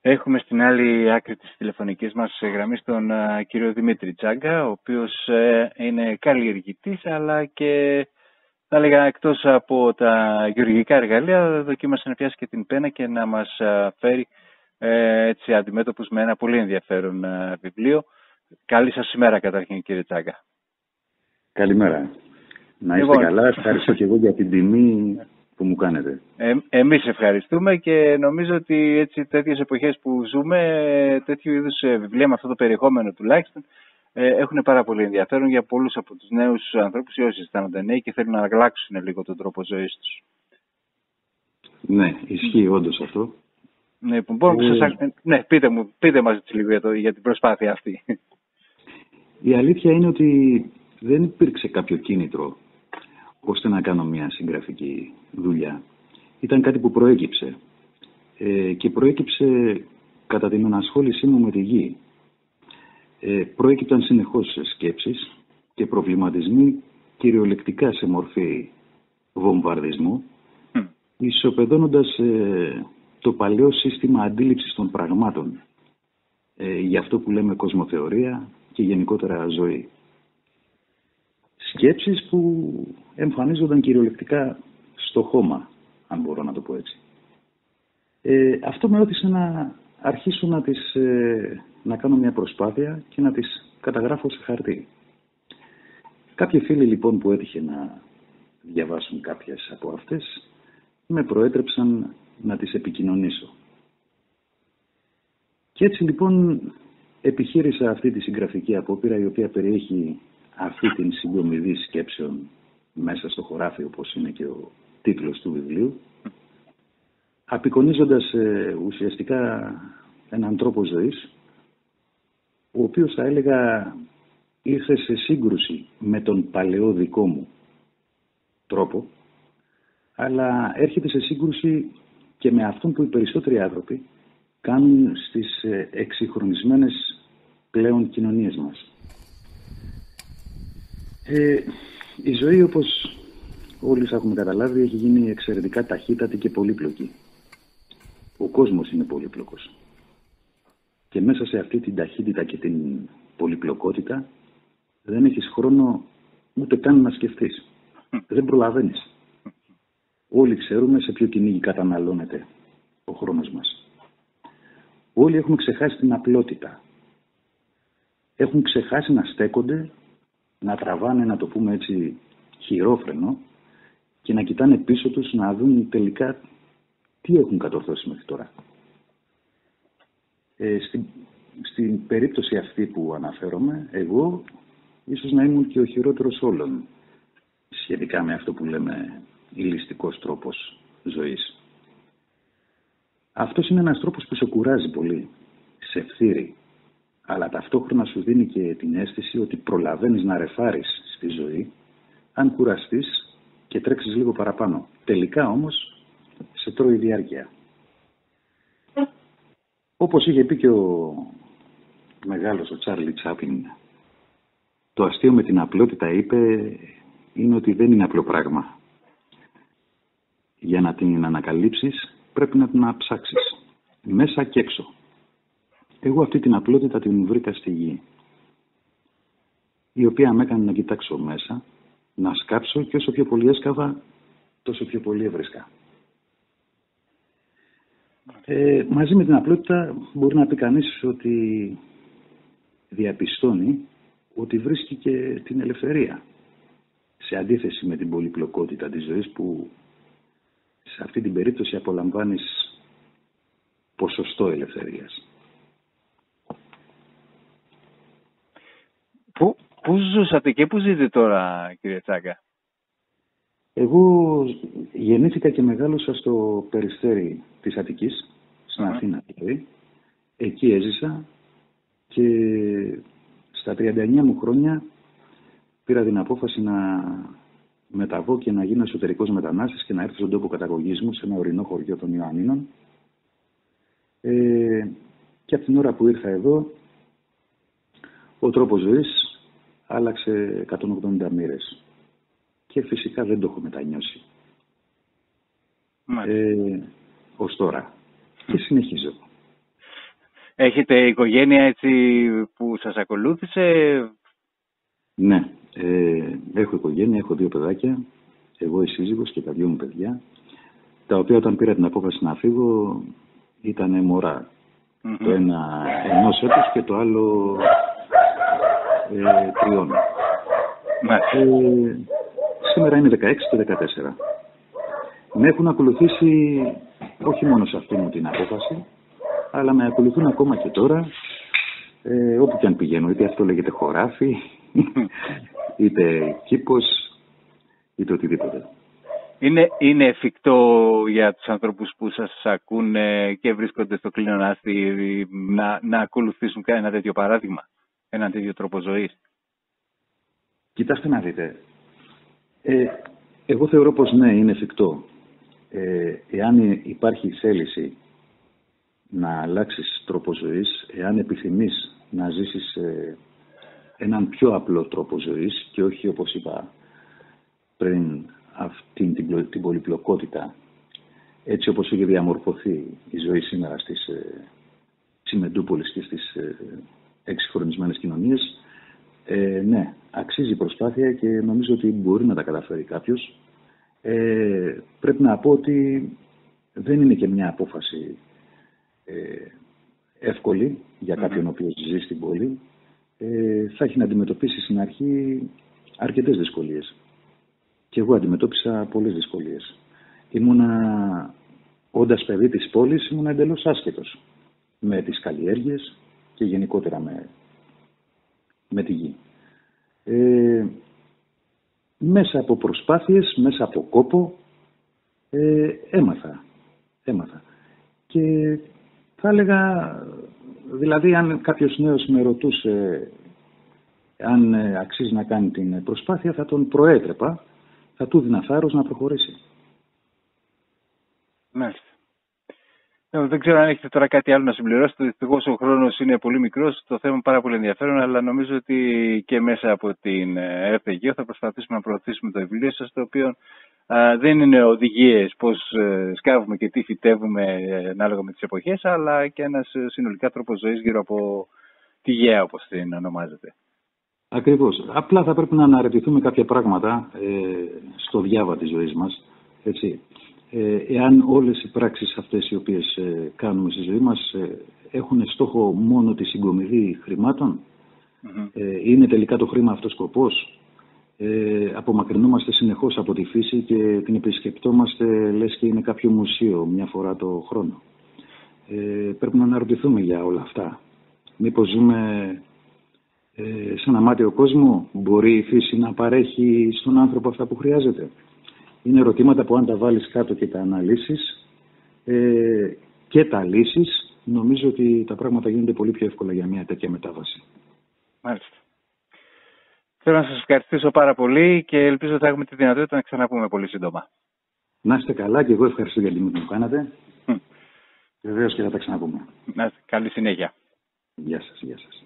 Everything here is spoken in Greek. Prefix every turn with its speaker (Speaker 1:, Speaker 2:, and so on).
Speaker 1: Έχουμε στην άλλη άκρη της τηλεφωνικής μας γραμμής τον κύριο Δημήτρη Τσάγκα, ο οποίος είναι καλλιεργητής, αλλά και θα έλεγα εκτός από τα γεωργικά εργαλεία δοκίμασε να πιάσει και την πένα και να μας φέρει έτσι αντιμέτωπους με ένα πολύ ενδιαφέρον βιβλίο. Καλή σας ημέρα καταρχήν, κύριε Τσάγκα.
Speaker 2: Καλημέρα. Να είστε καλά. Ευχαριστώ και εγώ για την τιμή που μου κάνετε.
Speaker 1: Εμείς ευχαριστούμε και νομίζω ότι έτσι τέτοιες εποχές που ζούμε, τέτοιου είδους βιβλία με αυτό το περιεχόμενο τουλάχιστον, έχουν πάρα πολύ ενδιαφέρον για πολλούς από τους νέους ανθρώπους ή όσοι αισθάνονται νέοι και θέλουν να αλλάξουν λίγο τον τρόπο ζωής τους.
Speaker 2: Ναι, ισχύει όντως αυτό.
Speaker 1: Ναι, ναι, πείτε μας λίγο για την προσπάθεια αυτή.
Speaker 2: Η αλήθεια είναι ότι δεν υπήρξε κάποιο κίνητρο ώστε να κάνω μια συγγραφική δουλειά. Ήταν κάτι που προέκυψε και προέκυψε κατά την ενασχόλησή μου με τη γη. Προέκυπταν συνεχώς σκέψεις και προβληματισμοί κυριολεκτικά σε μορφή βομβαρδισμού, ισοπεδώνοντας το παλαιό σύστημα αντίληψης των πραγμάτων για αυτό που λέμε κοσμοθεωρία και γενικότερα ζωή. Σκέψεις που εμφανίζονταν κυριολεκτικά στο χώμα, αν μπορώ να το πω έτσι. Αυτό με όθησε να αρχίσω να κάνω μια προσπάθεια και να τις καταγράφω σε χαρτί. Κάποιοι φίλοι λοιπόν που έτυχε να διαβάσουν κάποιες από αυτές με προέτρεψαν να τις επικοινωνήσω. Και έτσι λοιπόν επιχείρησα αυτή τη συγγραφική απόπειρα, η οποία περιέχει αυτή την συγκομιδή σκέψεων μέσα στο χωράφι, όπως είναι και ο τίτλος του βιβλίου, απεικονίζοντας ουσιαστικά έναν τρόπο ζωής, ο οποίος θα έλεγα ήρθε σε σύγκρουση με τον παλαιό δικό μου τρόπο, αλλά έρχεται σε σύγκρουση και με αυτόν που οι περισσότεροι άνθρωποι κάνουν στις εξυγχρονισμένες πλέον κοινωνίες μας. Η ζωή, όπως όλοι έχουμε καταλάβει, έχει γίνει εξαιρετικά ταχύτατη και πολύπλοκη. Ο κόσμος είναι πολύπλοκος. Και μέσα σε αυτή την ταχύτητα και την πολυπλοκότητα δεν έχεις χρόνο ούτε καν να σκεφτείς. Δεν προλαβαίνεις. Όλοι ξέρουμε σε ποιο κυνήγι καταναλώνεται ο χρόνος μας. Όλοι έχουμε ξεχάσει την απλότητα. Έχουν ξεχάσει να στέκονται, να τραβάνε, να το πούμε έτσι, χειρόφρενο και να κοιτάνε πίσω τους να δουν τελικά τι έχουν κατορθώσει μέχρι τώρα. Στην περίπτωση αυτή που αναφέρομαι, εγώ ίσως να ήμουν και ο χειρότερος όλων σχετικά με αυτό που λέμε ηλιστικός τρόπος ζωής. Αυτός είναι ένας τρόπος που σε κουράζει πολύ, σε φθείρει, αλλά ταυτόχρονα σου δίνει και την αίσθηση ότι προλαβαίνεις να ρεφάρεις στη ζωή αν κουραστείς και τρέξεις λίγο παραπάνω. Τελικά όμως σε τρώει διάρκεια. Όπως είχε πει και ο μεγάλος ο Τσάρλι Τσάπλιν, το αστείο με την απλότητα, είπε, είναι ότι δεν είναι απλό πράγμα. Για να την ανακαλύψεις πρέπει να την ψάξεις μέσα και έξω. Εγώ αυτή την απλότητα την βρήκα στη γη, η οποία με έκανε να κοιτάξω μέσα, να σκάψω και όσο πιο πολύ έσκαβα, τόσο πιο πολύ έβρισκα. Μαζί με την απλότητα μπορεί να πει κανείς ότι διαπιστώνει ότι βρίσκει και την ελευθερία, σε αντίθεση με την πολυπλοκότητα της ζωής που σε αυτή την περίπτωση απολαμβάνεις ποσοστό ελευθερίας.
Speaker 1: Πού ζούσατε και πού ζείτε τώρα, κύριε Τσάγκα?
Speaker 2: Εγώ γεννήθηκα και μεγάλωσα στο Περιστέρι της Αττικής, στην Αθήνα δηλαδή. Εκεί έζησα και στα 39 μου χρόνια πήρα την απόφαση να μεταβώ και να γίνω εσωτερικός μετανάστης και να έρθω στον τόπο καταγωγής μου, σε ένα ορεινό χωριό των Ιωαννίνων. Και από την ώρα που ήρθα εδώ, ο τρόπος ζωής άλλαξε 180 μοίρες. Και φυσικά δεν το έχω μετανιώσει. Ως τώρα. Και συνεχίζω.
Speaker 1: Έχετε οικογένεια έτσι που σας ακολούθησε?
Speaker 2: Ναι, έχω οικογένεια, έχω 2 παιδάκια, εγώ η σύζυγος και τα 2 μου παιδιά, τα οποία όταν πήρα την απόφαση να φύγω ήταν μωρά. Το ένα 1 έτος και το άλλο 3. Σήμερα είναι 16 και 14. Με έχουν ακολουθήσει όχι μόνο σε αυτή μου την απόφαση, αλλά με ακολουθούν ακόμα και τώρα, όπου και αν πηγαίνω, είτε αυτό λέγεται χωράφι, είτε κήπος, είτε οτιδήποτε.
Speaker 1: Είναι εφικτό για τους ανθρώπους που σας ακούνε και βρίσκονται στο κλίνον άστη να ακολουθήσουν ένα τέτοιο παράδειγμα, ένα τέτοιο τρόπο ζωής?
Speaker 2: Κοιτάξτε να δείτε. Εγώ θεωρώ πως ναι, είναι εφικτό. Εάν υπάρχει θέληση να αλλάξεις τρόπο ζωής, εάν επιθυμείς να ζήσεις έναν πιο απλό τρόπο ζωής και όχι, όπως είπα πριν, αυτή την πολυπλοκότητα, έτσι όπως έχει διαμορφωθεί η ζωή σήμερα στις Τσιμεντούπολης και στις εξυγχρονισμένες κοινωνίες, ναι, αξίζει προσπάθεια και νομίζω ότι μπορεί να τα καταφέρει κάποιος. Πρέπει να πω ότι δεν είναι και μια απόφαση εύκολη για κάποιον ο οποίος ζει στην πόλη. Θα έχει να αντιμετωπίσει στην αρχή αρκετές δυσκολίες. Και εγώ αντιμετώπισα πολλές δυσκολίες. Όντας παιδί της πόλης, ήμουνα εντελώς άσχετος με τις καλλιέργειες και γενικότερα με τη γη. Μέσα από προσπάθειες, μέσα από κόπο, έμαθα. Και θα έλεγα, δηλαδή αν κάποιος νέος με ρωτούσε αν αξίζει να κάνει την προσπάθεια, θα τον προέτρεπα, θα του δίνα θάρρος να προχωρήσει.
Speaker 1: Μάλιστα. Δεν ξέρω αν έχετε τώρα κάτι άλλο να συμπληρώσετε. Δυστυχώς ο χρόνος είναι πολύ μικρός, το θέμα είναι πάρα πολύ ενδιαφέρον, αλλά νομίζω ότι και μέσα από την ΕΡΤ θα προσπαθήσουμε να προωθήσουμε το βιβλίο σας, το οποίο δεν είναι οδηγίες πώς σκάβουμε και τι φυτεύουμε ανάλογα με τις εποχές, αλλά και ένας συνολικά τρόπος ζωής γύρω από τη γέα, όπως την ονομάζετε.
Speaker 2: Ακριβώς. Απλά θα πρέπει να αναρωτηθούμε κάποια πράγματα στο διάβα της ζωής μας, έτσι. Εάν όλες οι πράξεις αυτές οι οποίες κάνουμε στη ζωή μας έχουν στόχο μόνο τη συγκομιδή χρημάτων, είναι τελικά το χρήμα αυτός σκοπός, απομακρυνόμαστε συνεχώς από τη φύση και την επισκεπτόμαστε λες και είναι κάποιο μουσείο μια φορά το χρόνο. Πρέπει να αναρωτηθούμε για όλα αυτά. Μήπως ζούμε σε ένα μάτιο κόσμο? Μπορεί η φύση να παρέχει στον άνθρωπο αυτά που χρειάζεται? Είναι ερωτήματα που αν τα βάλεις κάτω και τα αναλύσεις και τα λύσεις, νομίζω ότι τα πράγματα γίνονται πολύ πιο εύκολα για μια τέτοια μετάβαση.
Speaker 1: Μάλιστα. Θέλω να σας ευχαριστήσω πάρα πολύ και ελπίζω ότι θα έχουμε τη δυνατότητα να ξαναπούμε πολύ σύντομα.
Speaker 2: Να είστε καλά και εγώ ευχαριστώ για την τιμή που μου κάνατε. Βεβαίως και θα τα ξαναπούμε.
Speaker 1: Να είστε. Καλή συνέχεια.
Speaker 2: Γεια σας.